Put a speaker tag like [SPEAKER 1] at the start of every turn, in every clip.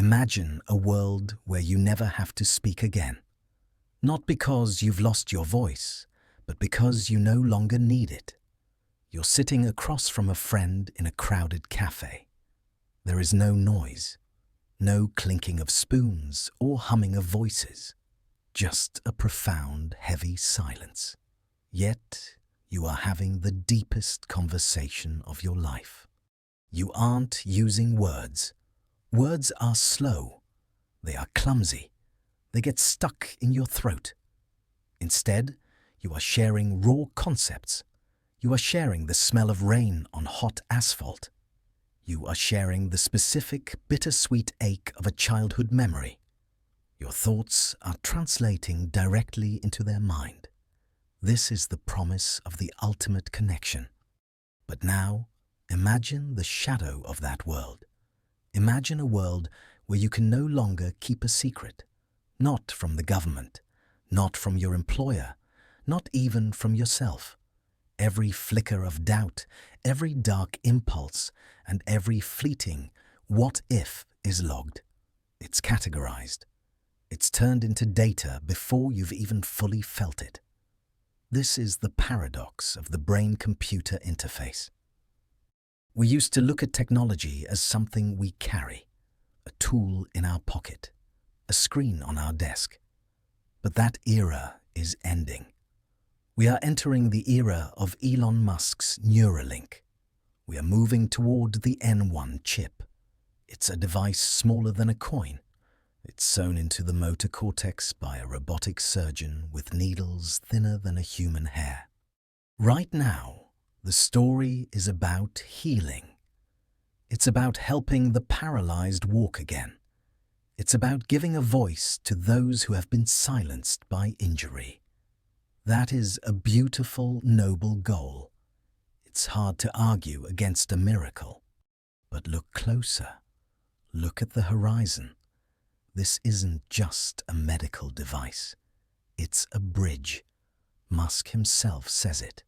[SPEAKER 1] Imagine a world where you never have to speak again. Not because you've lost your voice, but because you no longer need it. You're sitting across from a friend in a crowded cafe. There is no noise, no clinking of spoons or humming of voices, just a profound, heavy silence. Yet, you are having the deepest conversation of your life. You aren't using words. Words are slow. They are clumsy. They get stuck in your throat. Instead, you are sharing raw concepts. You are sharing the smell of rain on hot asphalt. You are sharing the specific, bittersweet ache of a childhood memory. Your thoughts are translating directly into their mind. This is the promise of the ultimate connection. But now, imagine the shadow of that world. Imagine a world where you can no longer keep a secret, not from the government, not from your employer, not even from yourself. Every flicker of doubt, every dark impulse, and every fleeting what if is logged. It's categorized. It's turned into data before you've even fully felt it. This is the paradox of the brain-computer interface. We used to look at technology as something we carry, a tool in our pocket, a screen on our desk. But that era is ending. We are entering the era of Elon Musk's Neuralink. We are moving toward the N1 chip. It's a device smaller than a coin. It's sewn into the motor cortex by a robotic surgeon with needles thinner than a human hair. Right now, the story is about healing. It's about helping the paralyzed walk again. It's about giving a voice to those who have been silenced by injury. That is a beautiful, noble goal. It's hard to argue against a miracle. But look closer. Look at the horizon. This isn't just a medical device. It's a bridge. Musk himself says it.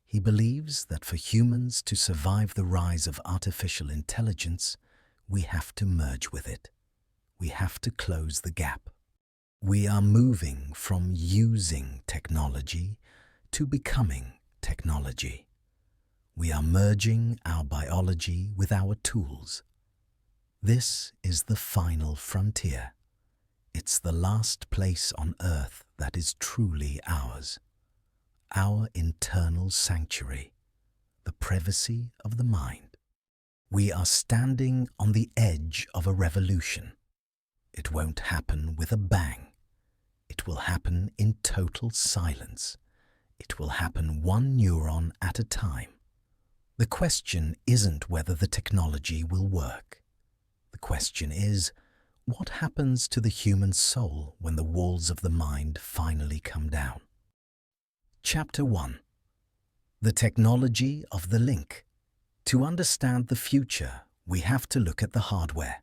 [SPEAKER 1] He believes that for humans to survive the rise of artificial intelligence, we have to merge with it. We have to close the gap. We are moving from using technology to becoming technology. We are merging our biology with our tools. This is the final frontier. It's the last place on Earth that is truly ours. Our internal sanctuary, the privacy of the mind. We are standing on the edge of a revolution. It won't happen with a bang. It will happen in total silence. It will happen one neuron at a time. The question isn't whether the technology will work. The question is, what happens to the human soul when the walls of the mind finally come down? Chapter 1. The technology of the link. To understand the future, we have to look at the hardware.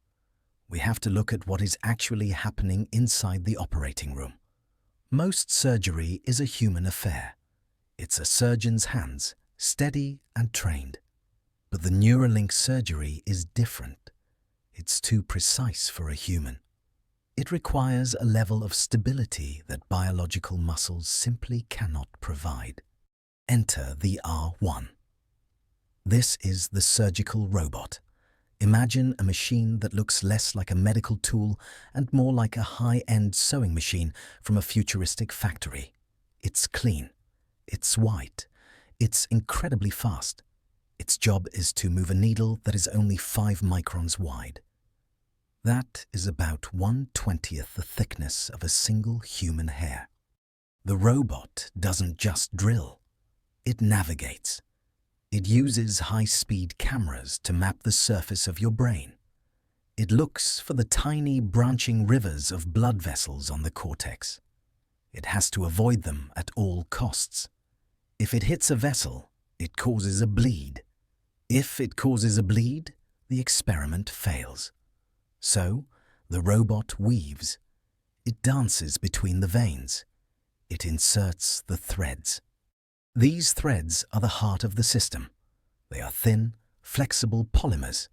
[SPEAKER 1] We have to look at what is actually happening inside the operating room. Most surgery is a human affair. It's a surgeon's hands, steady and trained. But the Neuralink surgery is different. It's too precise for a human. It requires a level of stability that biological muscles simply cannot provide. Enter the R1. This is the surgical robot. Imagine a machine that looks less like a medical tool and more like a high-end sewing machine from a futuristic factory. It's clean. It's white. It's incredibly fast. Its job is to move a needle that is only 5 microns wide. That is about 1/20th the thickness of a single human hair. The robot doesn't just drill. It navigates. It uses high-speed cameras to map the surface of your brain. It looks for the tiny branching rivers of blood vessels on the cortex. It has to avoid them at all costs. If it hits a vessel, it causes a bleed. If it causes a bleed, the experiment fails. So, the robot weaves. It dances between the veins. It inserts the threads. These threads are the heart of the system. They are thin, flexible polymers.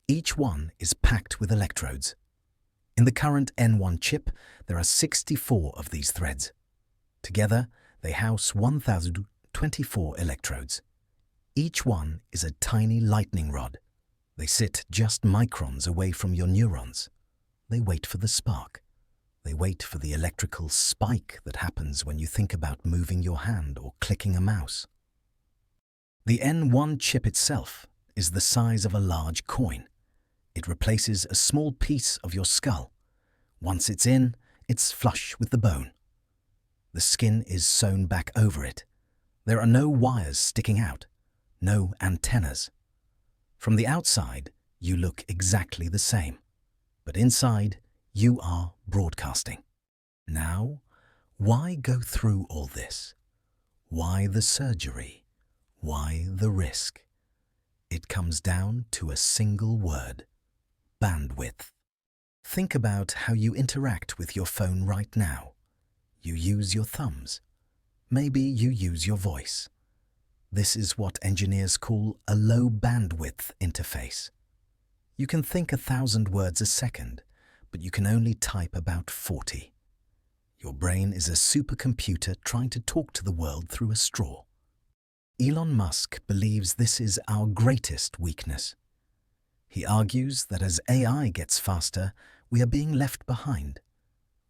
[SPEAKER 1] Each one is packed with electrodes. In the current N1 chip, there are 64 of these threads. Together, they house 1,024 electrodes. Each one is a tiny lightning rod. They sit just microns away from your neurons. They wait for the spark. They wait for the electrical spike that happens when you think about moving your hand or clicking a mouse. The N1 chip itself is the size of a large coin. It replaces a small piece of your skull. Once it's in, it's flush with the bone. The skin is sewn back over it. There are no wires sticking out, no antennas. From the outside, you look exactly the same, but inside, you are broadcasting. Now, why go through all this? Why the surgery? Why the risk? It comes down to a single word: bandwidth. Think about how you interact with your phone right now. You use your thumbs. Maybe you use your voice. This is what engineers call a low bandwidth interface. You can think 1,000 words a second, but you can only type about 40. Your brain is a supercomputer trying to talk to the world through a straw. Elon Musk believes this is our greatest weakness. He argues that as AI gets faster, we are being left behind.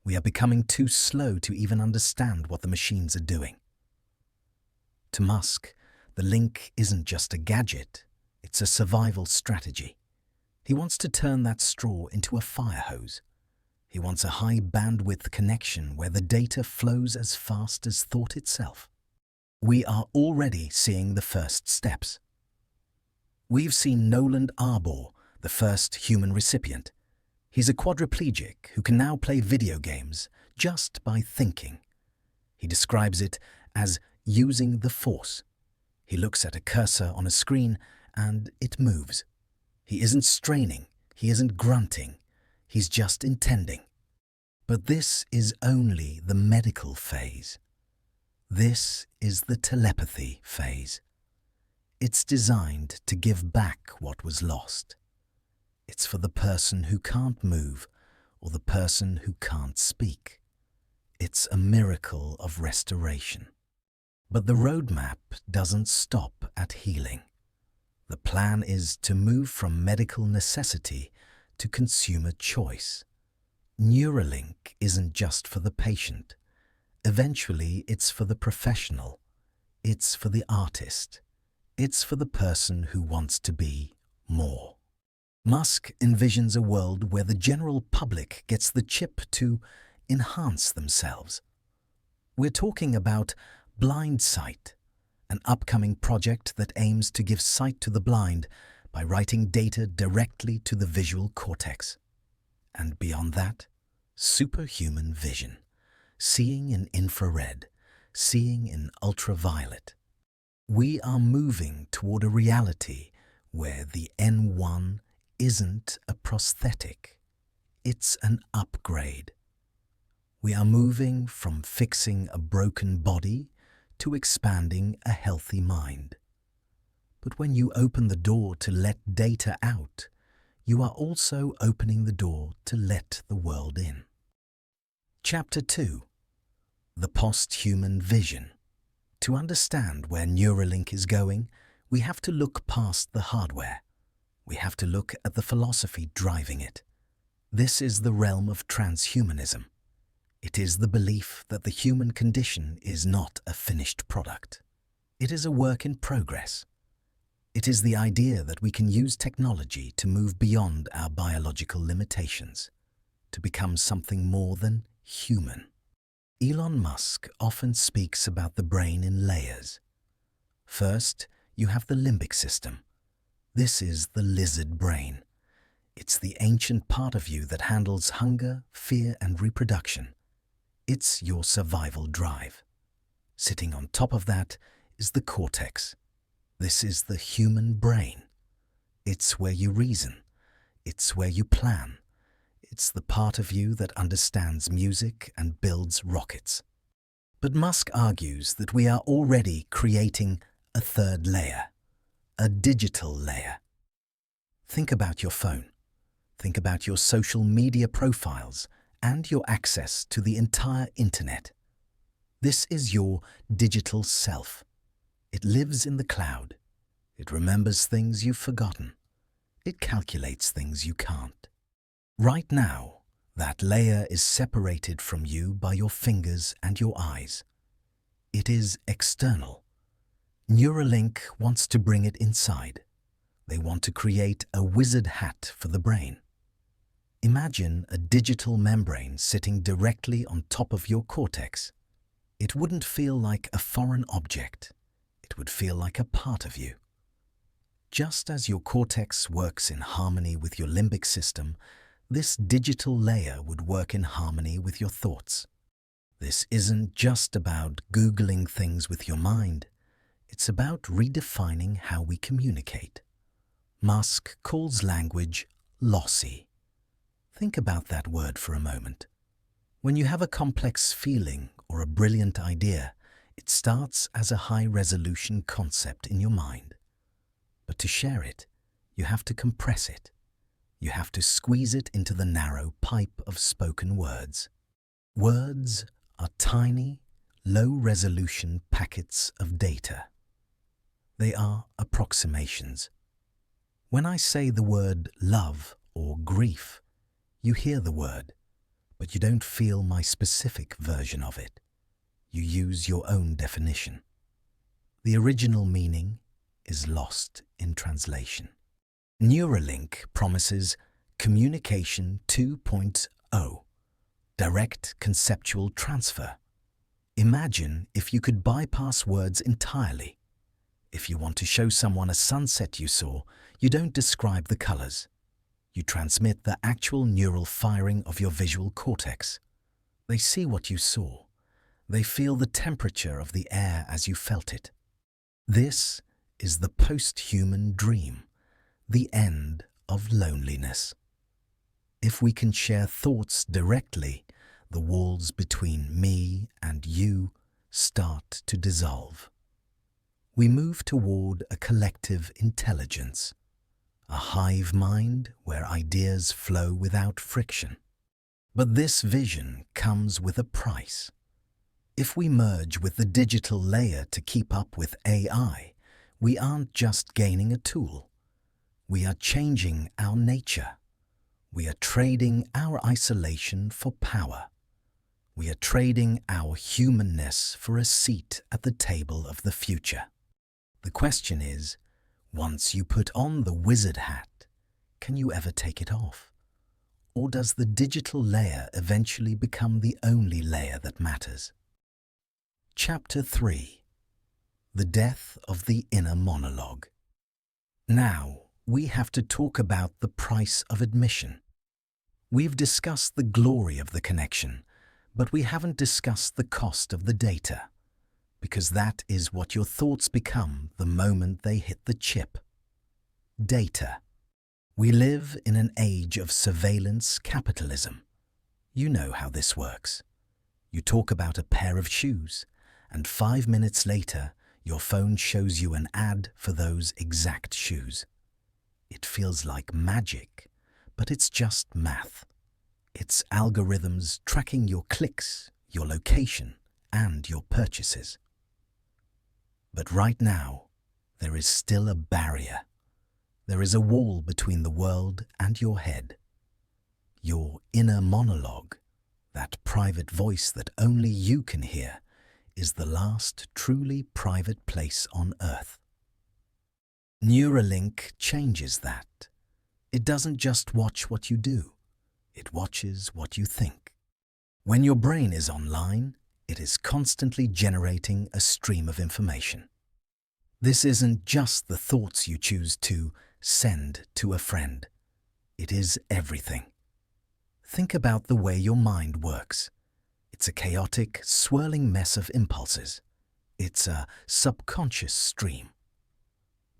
[SPEAKER 1] We are becoming too slow to even understand what the machines are doing. To Musk, the link isn't just a gadget, it's a survival strategy. He wants to turn that straw into a fire hose. He wants a high bandwidth connection where the data flows as fast as thought itself. We are already seeing the first steps. We've seen Nolan Arbor, the first human recipient. He's a quadriplegic who can now play video games just by thinking. He describes it as using the force. He looks at a cursor on a screen and it moves. He isn't straining, he isn't grunting, he's just intending. But this is only the medical phase. This is the telepathy phase. It's designed to give back what was lost. It's for the person who can't move or the person who can't speak. It's a miracle of restoration. But the roadmap doesn't stop at healing. The plan is to move from medical necessity to consumer choice. Neuralink isn't just for the patient. Eventually, it's for the professional. It's for the artist. It's for the person who wants to be more. Musk envisions a world where the general public gets the chip to enhance themselves. We're talking about blind sight, an upcoming project that aims to give sight to the blind by writing data directly to the visual cortex. And beyond that, superhuman vision, seeing in infrared, seeing in ultraviolet. We are moving toward a reality where the N1 isn't a prosthetic, it's an upgrade. We are moving from fixing a broken body to expanding a healthy mind. But when you open the door to let data out, you are also opening the door to let the world in. Chapter 2. The Posthuman Vision. To understand where Neuralink is going, we have to look past the hardware. We have to look at the philosophy driving it. This is the realm of transhumanism. It is the belief that the human condition is not a finished product. It is a work in progress. It is the idea that we can use technology to move beyond our biological limitations, to become something more than human. Elon Musk often speaks about the brain in layers. First, you have the limbic system. This is the lizard brain. It's the ancient part of you that handles hunger, fear, and reproduction. It's your survival drive. Sitting on top of that is the cortex. This is the human brain. It's where you reason. It's where you plan. It's the part of you that understands music and builds rockets. But Musk argues that we are already creating a third layer, a digital layer. Think about your phone. Think about your social media profiles and your access to the entire internet. This is your digital self. It lives in the cloud. It remembers things you've forgotten. It calculates things you can't. Right now, that layer is separated from you by your fingers and your eyes. It is external. Neuralink wants to bring it inside. They want to create a wizard hat for the brain. Imagine a digital membrane sitting directly on top of your cortex. It wouldn't feel like a foreign object. It would feel like a part of you. Just as your cortex works in harmony with your limbic system, this digital layer would work in harmony with your thoughts. This isn't just about Googling things with your mind. It's about redefining how we communicate. Musk calls language lossy. Think about that word for a moment. When you have a complex feeling or a brilliant idea, it starts as a high-resolution concept in your mind. But to share it, you have to compress it. You have to squeeze it into the narrow pipe of spoken words. Words are tiny, low-resolution packets of data. They are approximations. When I say the word love or grief, you hear the word, but you don't feel my specific version of it. You use your own definition. The original meaning is lost in translation. Neuralink promises Communication 2.0, direct conceptual transfer. Imagine if you could bypass words entirely. If you want to show someone a sunset you saw, you don't describe the colors. You transmit the actual neural firing of your visual cortex. They see what you saw. They feel the temperature of the air as you felt it. This is the posthuman dream, the end of loneliness. If we can share thoughts directly, the walls between me and you start to dissolve. We move toward a collective intelligence, a hive mind where ideas flow without friction. But this vision comes with a price. If we merge with the digital layer to keep up with AI, we aren't just gaining a tool. We are changing our nature. We are trading our isolation for power. We are trading our humanness for a seat at the table of the future. The question is, once you put on the wizard hat, can you ever take it off? Or does the digital layer eventually become the only layer that matters? Chapter 3. The Death of the Inner Monologue. Now, we have to talk about the price of admission. We've discussed the glory of the connection, but we haven't discussed the cost of the data, because that is what your thoughts become the moment they hit the chip. Data. We live in an age of surveillance capitalism. You know how this works. You talk about a pair of shoes, and 5 minutes later, your phone shows you an ad for those exact shoes. It feels like magic, but it's just math. It's algorithms tracking your clicks, your location, and your purchases. But right now, there is still a barrier. There is a wall between the world and your head. Your inner monologue, that private voice that only you can hear, is the last truly private place on Earth. Neuralink changes that. It doesn't just watch what you do. It watches what you think. When your brain is online, it is constantly generating a stream of information. This isn't just the thoughts you choose to send to a friend. It is everything. Think about the way your mind works. It's a chaotic, swirling mess of impulses. It's a subconscious stream.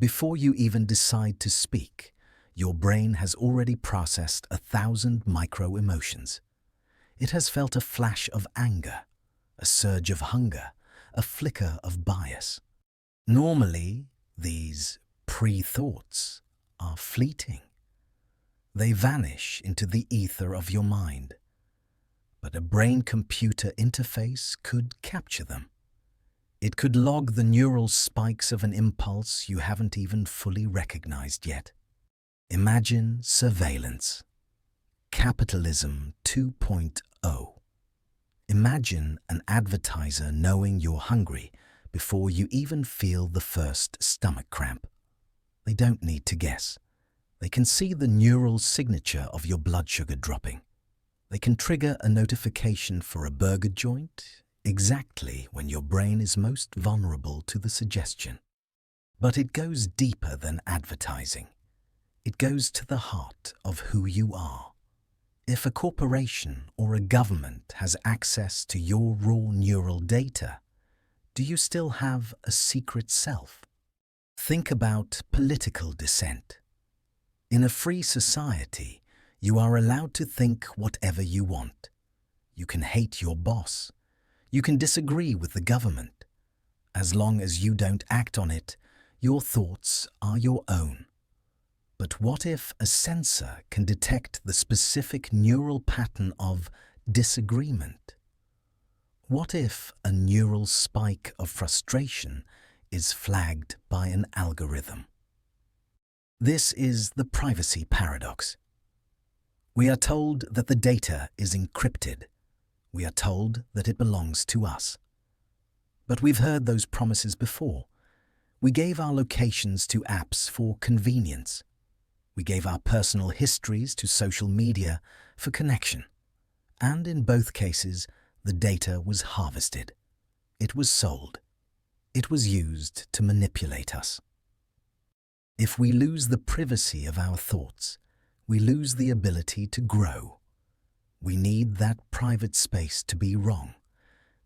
[SPEAKER 1] Before you even decide to speak, your brain has already processed 1,000 micro-emotions. It has felt a flash of anger, a surge of hunger, a flicker of bias. Normally, these pre-thoughts are fleeting. They vanish into the ether of your mind. But a brain-computer interface could capture them. It could log the neural spikes of an impulse you haven't even fully recognized yet. Imagine surveillance. Capitalism 2.0. Imagine an advertiser knowing you're hungry before you even feel the first stomach cramp. They don't need to guess. They can see the neural signature of your blood sugar dropping. They can trigger a notification for a burger joint exactly when your brain is most vulnerable to the suggestion. But it goes deeper than advertising. It goes to the heart of who you are. If a corporation or a government has access to your raw neural data, do you still have a secret self? Think about political dissent. In a free society, you are allowed to think whatever you want. You can hate your boss. You can disagree with the government. As long as you don't act on it, your thoughts are your own. But what if a sensor can detect the specific neural pattern of disagreement? What if a neural spike of frustration is flagged by an algorithm? This is the privacy paradox. We are told that the data is encrypted. We are told that it belongs to us. But we've heard those promises before. We gave our locations to apps for convenience. We gave our personal histories to social media for connection. And in both cases, the data was harvested. It was sold. It was used to manipulate us. If we lose the privacy of our thoughts, we lose the ability to grow. We need that private space to be wrong.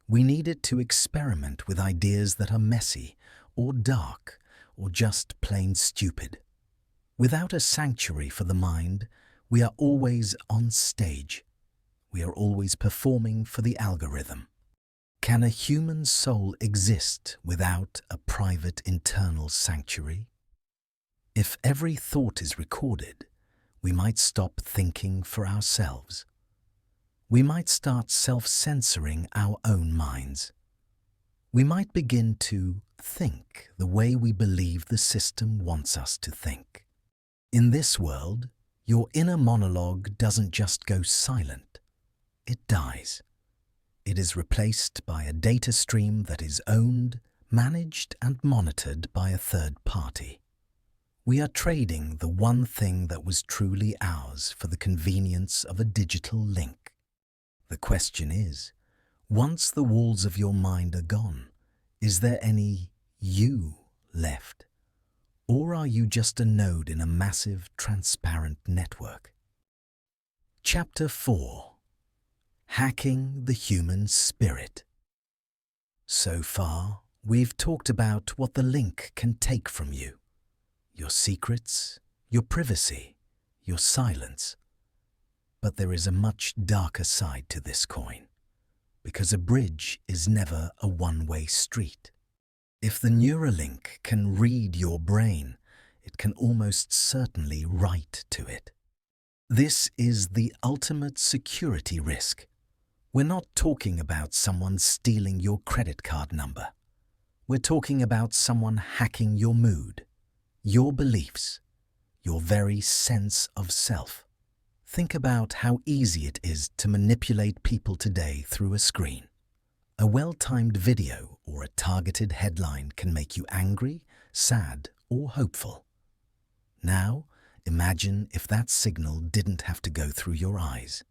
[SPEAKER 1] We need it to experiment with ideas that are messy or dark or just plain stupid. Without a sanctuary for the mind, we are always on stage. We are always performing for the algorithm. Can a human soul exist without a private internal sanctuary? If every thought is recorded, we might stop thinking for ourselves. We might start self-censoring our own minds. We might begin to think the way we believe the system wants us to think. In this world, your inner monologue doesn't just go silent. It dies. It is replaced by a data stream that is owned, managed, and monitored by a third party. We are trading the one thing that was truly ours for the convenience of a digital link. The question is, once the walls of your mind are gone, is there any you left? Or are you just a node in a massive, transparent network? Chapter 4. Hacking the Human Spirit. So far, we've talked about what the link can take from you. Your secrets, your privacy, your silence. But there is a much darker side to this coin, because a bridge is never a one-way street. If the Neuralink can read your brain, it can almost certainly write to it. This is the ultimate security risk. We're not talking about someone stealing your credit card number. We're talking about someone hacking your mood, your beliefs, your very sense of self. Think about how easy it is to manipulate people today through a screen. A well-timed video or a targeted headline can make you angry, sad, or hopeful. Now, imagine if that signal didn't have to go through your eyes.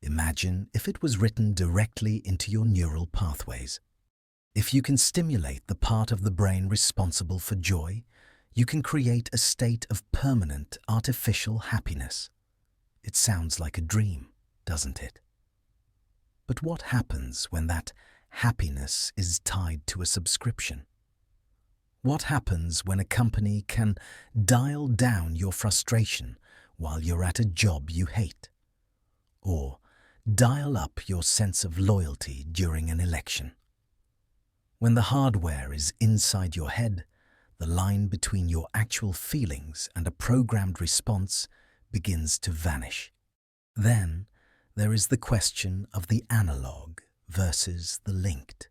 [SPEAKER 1] Imagine if it was written directly into your neural pathways. If you can stimulate the part of the brain responsible for joy, you can create a state of permanent artificial happiness. It sounds like a dream, doesn't it? But what happens when that happiness is tied to a subscription? What happens when a company can dial down your frustration while you're at a job you hate? Or dial up your sense of loyalty during an election? When the hardware is inside your head, the line between your actual feelings and a programmed response begins to vanish. Then there is the question of the analog versus the linked.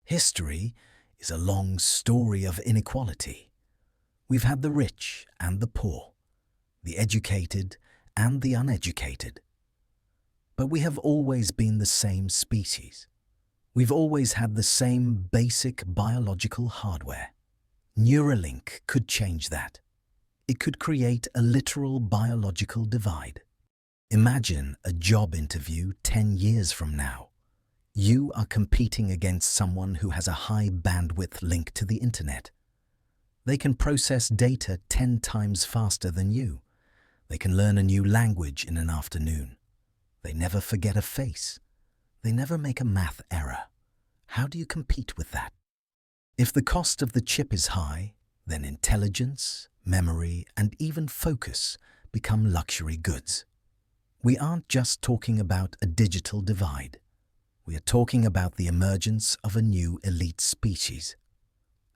[SPEAKER 1] History is a long story of inequality. We've had the rich and the poor, the educated and the uneducated. But we have always been the same species. We've always had the same basic biological hardware. Neuralink could change that. It could create a literal biological divide. Imagine a job interview 10 years from now. You are competing against someone who has a high bandwidth link to the internet. They can process data 10 times faster than you. They can learn a new language in an afternoon. They never forget a face. They never make a math error. How do you compete with that? If the cost of the chip is high, then intelligence, memory, and even focus become luxury goods. We aren't just talking about a digital divide. We are talking about the emergence of a new elite species.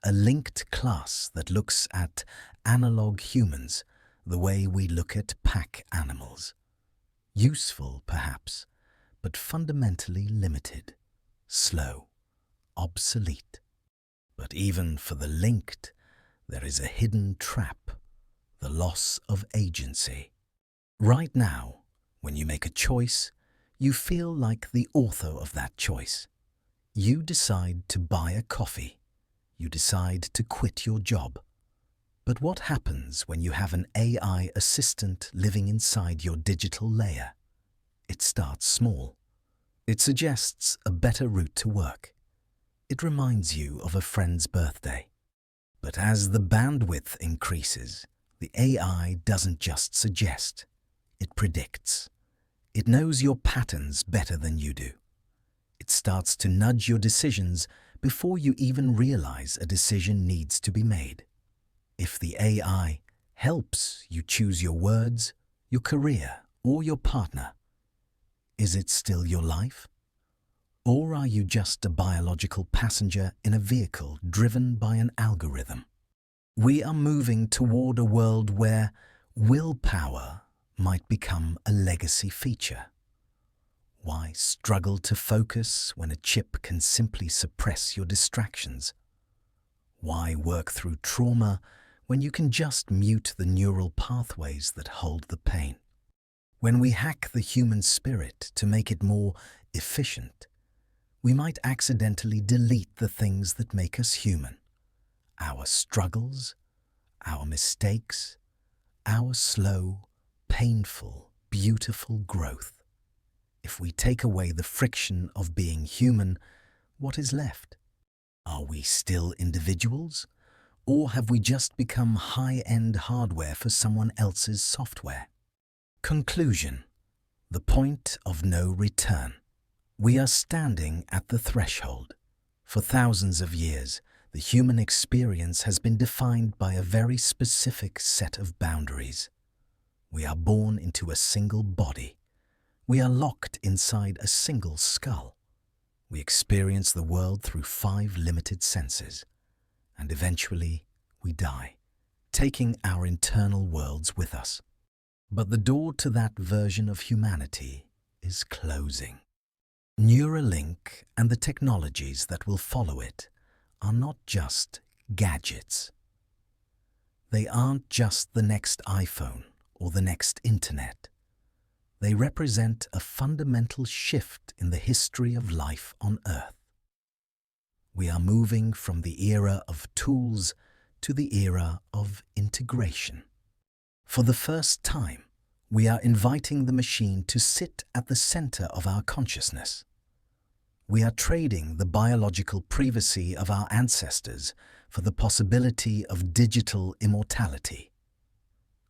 [SPEAKER 1] A linked class that looks at analog humans the way we look at pack animals. Useful, perhaps, but fundamentally limited, slow, obsolete. But even for the linked, there is a hidden trap, the loss of agency. Right now, when you make a choice, you feel like the author of that choice. You decide to buy a coffee. You decide to quit your job. But what happens when you have an AI assistant living inside your digital layer? It starts small. It suggests a better route to work. It reminds you of a friend's birthday. But as the bandwidth increases, the AI doesn't just suggest. It predicts. It knows your patterns better than you do. It starts to nudge your decisions before you even realize a decision needs to be made. If the AI helps you choose your words, your career, or your partner, is it still your life? Or are you just a biological passenger in a vehicle driven by an algorithm? We are moving toward a world where willpower might become a legacy feature. Why struggle to focus when a chip can simply suppress your distractions? Why work through trauma when you can just mute the neural pathways that hold the pain? When we hack the human spirit to make it more efficient, we might accidentally delete the things that make us human. Our struggles, our mistakes, our slow, painful, beautiful growth. If we take away the friction of being human, what is left? Are we still individuals? Or have we just become high-end hardware for someone else's software? Conclusion. The point of no return. We are standing at the threshold. For thousands of years, the human experience has been defined by a very specific set of boundaries. We are born into a single body. We are locked inside a single skull. We experience the world through 5 limited senses. And eventually, we die, taking our internal worlds with us. But the door to that version of humanity is closing. Neuralink and the technologies that will follow it are not just gadgets. They aren't just the next iPhone or the next internet. They represent a fundamental shift in the history of life on Earth. We are moving from the era of tools to the era of integration. For the first time, we are inviting the machine to sit at the center of our consciousness. We are trading the biological privacy of our ancestors for the possibility of digital immortality.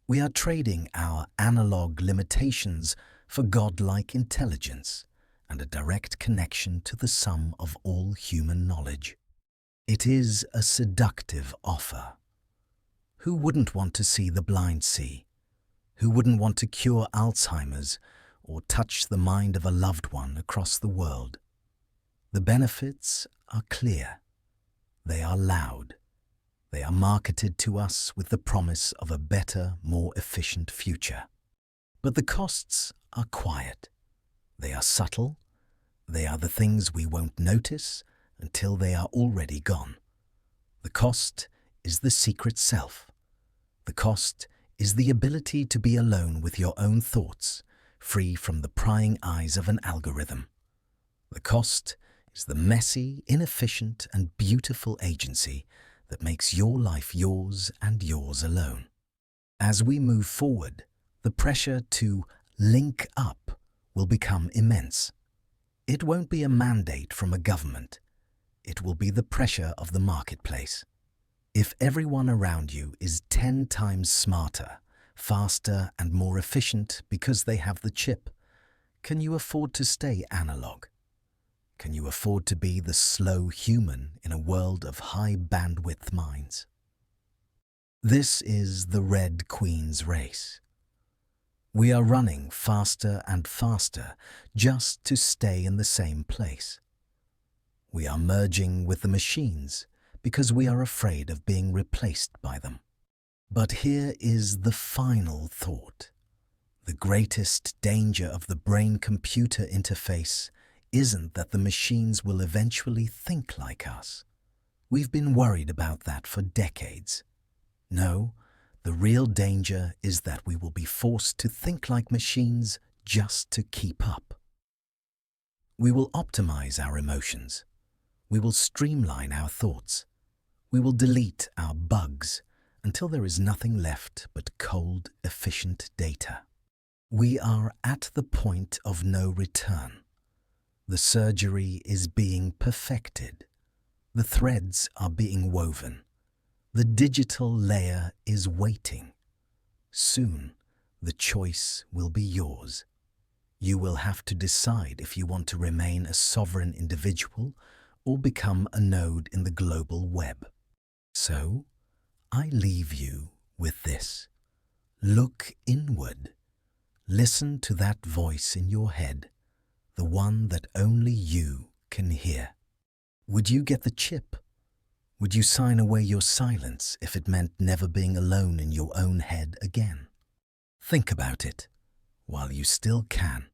[SPEAKER 1] We are trading our analog limitations for godlike intelligence and a direct connection to the sum of all human knowledge. It is a seductive offer. Who wouldn't want to see the blind see? Who wouldn't want to cure Alzheimer's or touch the mind of a loved one across the world? The benefits are clear. They are loud. They are marketed to us with the promise of a better, more efficient future. But the costs are quiet. They are subtle. They are the things we won't notice until they are already gone. The cost is the secret self. The cost is the ability to be alone with your own thoughts, free from the prying eyes of an algorithm. The cost is the messy, inefficient, and beautiful agency that makes your life yours and yours alone. As we move forward, the pressure to link up will become immense. It won't be a mandate from a government. It will be the pressure of the marketplace. If everyone around you is 10 times smarter, faster, and more efficient because they have the chip, can you afford to stay analog? Can you afford to be the slow human in a world of high bandwidth minds? This is the Red Queen's race. We are running faster and faster just to stay in the same place. We are merging with the machines because we are afraid of being replaced by them. But here is the final thought. The greatest danger of the brain-computer interface isn't that the machines will eventually think like us. We've been worried about that for decades. No, the real danger is that we will be forced to think like machines just to keep up. We will optimize our emotions. We will streamline our thoughts. We will delete our bugs until there is nothing left but cold, efficient data. We are at the point of no return. The surgery is being perfected. The threads are being woven. The digital layer is waiting. Soon, the choice will be yours. You will have to decide if you want to remain a sovereign individual or become a node in the global web. So, I leave you with this. Look inward. Listen to that voice in your head, the one that only you can hear. Would you get the chip? Would you sign away your silence if it meant never being alone in your own head again? Think about it while you still can.